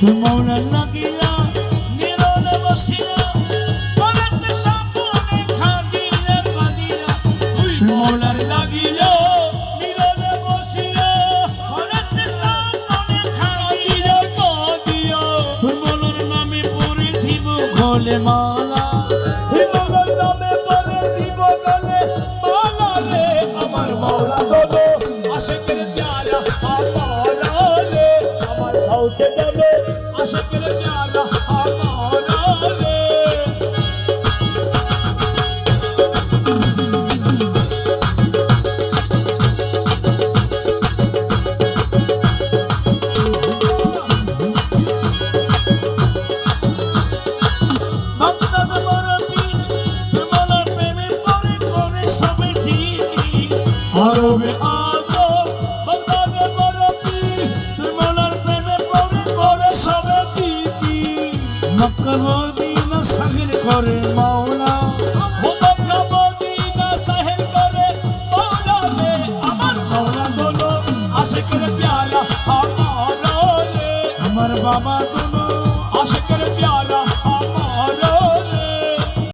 মৌলা লাগিয়া নীরবে বসিয়া পরেতে সামনে খাদিলে কাঁদিয়া মৌলার লাগিয়া নীরবে বসিয়া পরেতে সামনে খাদিলে কাঁদিয়া মৌলার নামে পড়ে দিব গলে মালা মৌলার নামে পড়ে দিব গলে মালা রে আমার মৌলা দোলো আশিকের প্যারা আমারা রে আমার হাউসে দোলো আশিকের প্যারা আমারা রে বাগদাদ বরফি মৌলার প্রেমে পড়ে করে সবে ঠিকই আরবে আজম বাগদাদ বরফি মৌলার প্রেমে পড়ে করে সবে ঠিকই মক্কা মদিনা সাহির করে মাওলা ও মক্কা মদিনা সাহির করে মাওলা রে আমার মাওলা দোলো আশিকের প্যারা আমারা রে আমার বাবা দোলো আশিকের প্যারা